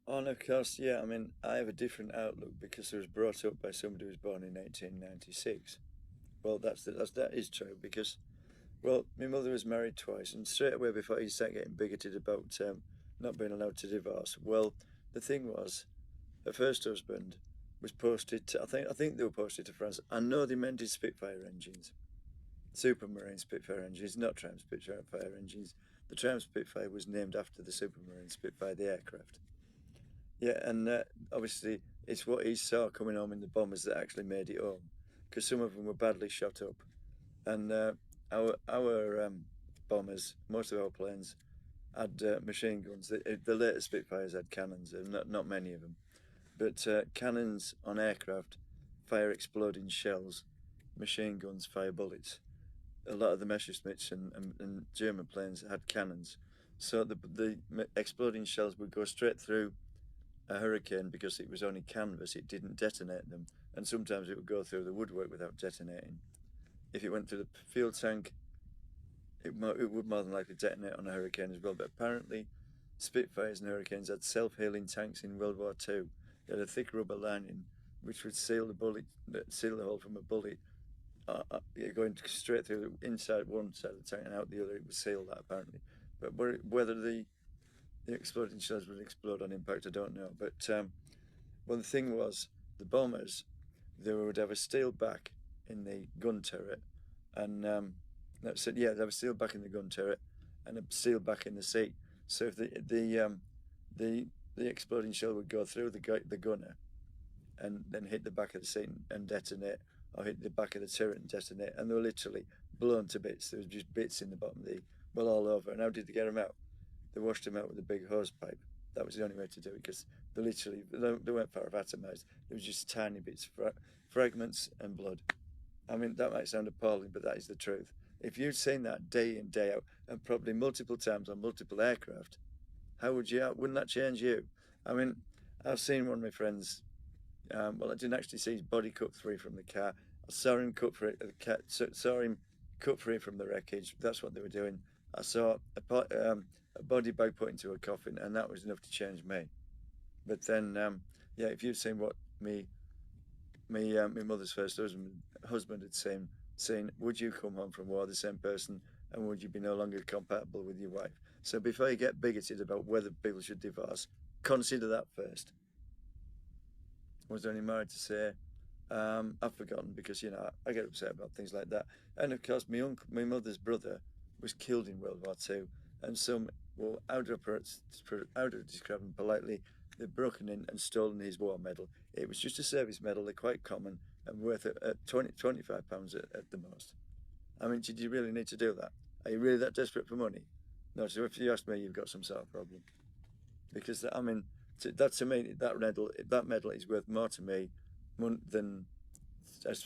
And of course, yeah, I mean, I have a different outlook because I was brought up by somebody who was born in 1896. Well, that is true because, well, my mother was married twice, and straight away before he started getting bigoted about not being allowed to divorce, well, the thing was, her first husband was posted to, I think they were posted to France. I know they meant his Spitfire engines, Supermarine Spitfire engines, not Tram Spitfire engines. The Tram Spitfire was named after the Supermarine Spitfire, the aircraft. Yeah, and obviously it's what he saw coming home in the bombers that actually made it home, because some of them were badly shot up, and our bombers, most of our planes had machine guns. The later Spitfires had cannons, not many of them, but cannons on aircraft fire exploding shells, machine guns fire bullets. A lot of the Messerschmitts and German planes had cannons, so the exploding shells would go straight through a hurricane because it was only canvas, it didn't detonate them, and sometimes it would go through the woodwork without detonating. If it went through the fuel tank, it would more than likely detonate on a hurricane as well. But apparently, Spitfires and Hurricanes had self-healing tanks in World War II. They had a thick rubber lining which would seal the hole from a bullet, going straight through the inside one side of the tank and out the other. It would seal that apparently. But whether the exploding shells would explode on impact, I don't know. But well, the thing was, the bombers, they would have a steel back in the gun turret, and that's it. Yeah, they have a steel back in the gun turret, and a steel back in the seat. So if the the exploding shell would go through the gunner and then hit the back of the seat and detonate, or hit the back of the turret and detonate, and they were literally blown to bits. There was just bits in the bottom of the well all over. And how did they get them out? They washed them out with a big hose pipe. That was the only way to do it because they weren't paratonized. There was just tiny bits, fragments and blood. I mean, that might sound appalling, but that is the truth. If you'd seen that day in, day out, and probably multiple times on multiple aircraft, how would you? Wouldn't that change you? I mean, I've seen one of my friends. Well, I didn't actually see his body cut free from the car. I saw him cut free. Saw him cut free from the wreckage. That's what they were doing. I saw a body bag put into a coffin, and that was enough to change me. But then, yeah, if you've seen what my mother's first husband had saying, would you come home from war the same person, and would you be no longer compatible with your wife? So before you get bigoted about whether people should divorce, consider that first. Was there any more to say? I've forgotten because I get upset about things like that. And of course, my mother's brother was killed in World War II, and some, well, how to describe them politely, they've broken in and stolen his war medal. It was just a service medal. They're quite common and worth at 25 pounds at the most. I mean, did you really need to do that? Are you really that desperate for money? No. So if you ask me, you've got some sort of problem because I mean, to me, that medal is worth more to me than as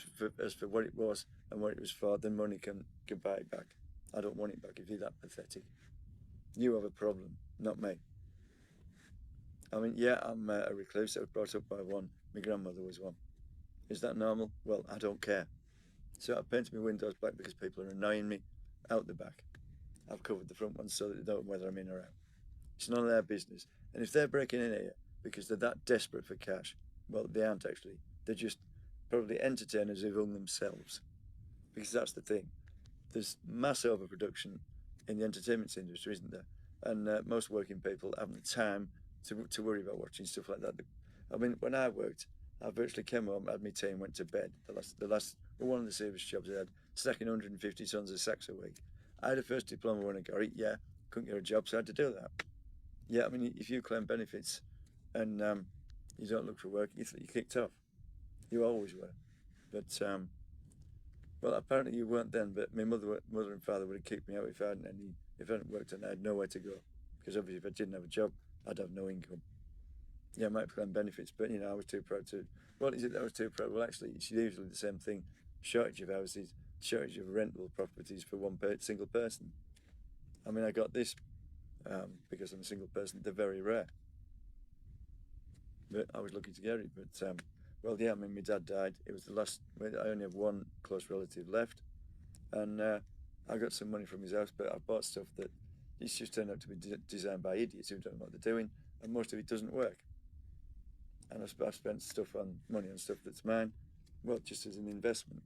for what it was and what it was for than money can buy it back. I don't want it back if you're that pathetic. You have a problem, not me. I mean, yeah, I'm a recluse. I was brought up by one. My grandmother was one. Is that normal? Well, I don't care. So I painted my windows black because people are annoying me out the back. I've covered the front ones so that they don't know whether I'm in or out. It's none of their business. And if they're breaking in here because they're that desperate for cash, well, they aren't actually. They're just probably entertainers who've hung themselves. Because that's the thing. There's mass overproduction in the entertainment industry, isn't there? And most working people haven't the time to worry about watching stuff like that. I mean, when I worked, I virtually came home, had my tea, and went to bed. One of the service jobs I had, stacking 150 tons of sacks a week. I had a first diploma when I got it. Yeah, couldn't get a job, so I had to do that. Yeah, I mean, if you claim benefits and you don't look for work, you're kicked off. You always were. But well, apparently you weren't then. But my mother and father would have kicked me out if I hadn't worked and I had nowhere to go. Because obviously, if I didn't have a job, I'd have no income. Yeah, I might claim benefits, but I was too proud to. Well, is it that I was too proud? Well, actually, it's usually the same thing. Shortage of houses, shortage of rental properties for single person. I mean, I got this because I'm a single person. They're very rare. But I was lucky to get it. But well, yeah, I mean, my dad died. It was the last. I only have one close relative left, and I got some money from his house. But I bought stuff that it's just turned out to be designed by idiots who don't know what they're doing, and most of it doesn't work. and I've spent money on stuff that's mine, well, just as an investment.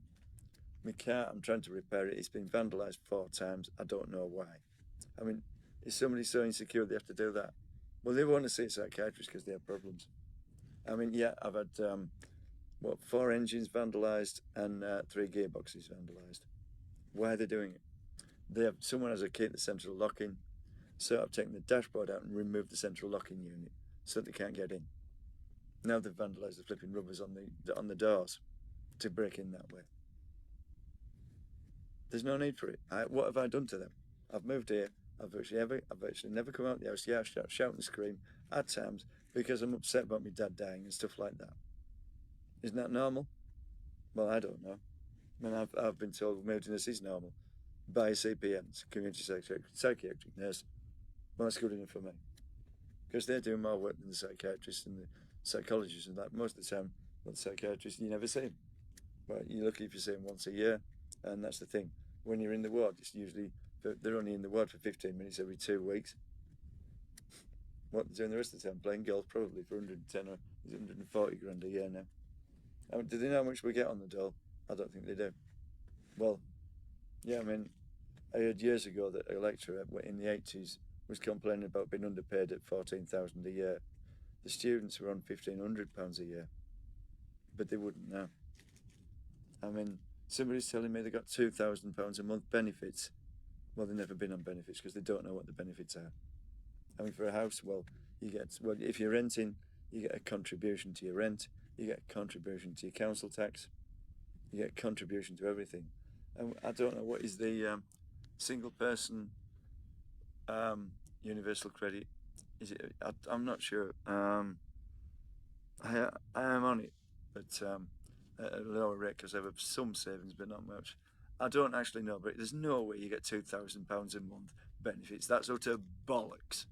My car, I'm trying to repair it. It's been vandalised 4 times. I don't know why. I mean, is somebody so insecure they have to do that? Well, they want to see a psychiatrist because they have problems. I mean, yeah, I've had 4 engines vandalised and 3 gearboxes vandalised. Why are they doing it? Someone has a key at the central locking, so I've taken the dashboard out and removed the central locking unit so they can't get in. Now they've vandalised the flipping rubbers on the doors to break in that way. There's no need for it. What have I done to them? I've moved here. I've virtually never come out the house. Yeah, shout and scream at times because I'm upset about my dad dying and stuff like that. Isn't that normal? Well, I don't know. I mean, I've been told moodiness is normal by CPNs, community psychiatric nurse. Well, that's good enough for me because they're doing more work than the psychiatrists and the psychologists and that. Most of the time, the psychiatrists, you never see them. Well, you're lucky if you see them once a year, and that's the thing. When you're in the ward, it's usually they're only in the ward for 15 minutes every 2 weeks. What they're doing the rest of the time, playing golf, probably for 110 or 140 grand a year now. I mean, do they know how much we get on the dole? I don't think they do. Well, yeah, I mean, I heard years ago that a lecturer in the 80s was complaining about being underpaid at 14,000 a year. The students were on £1,500 a year, but they wouldn't now. I mean, somebody's telling me they got £2,000 a month benefits. Well, they've never been on benefits because they don't know what the benefits are. I mean, for a house, if you're renting, you get a contribution to your rent, you get a contribution to your council tax, you get a contribution to everything. And I don't know what is the single person universal credit. Is it? I'm not sure. I am on it, but at a lower rate because I have some savings, but not much. I don't actually know, but there's no way you get £2,000 a month benefits. That's utter bollocks.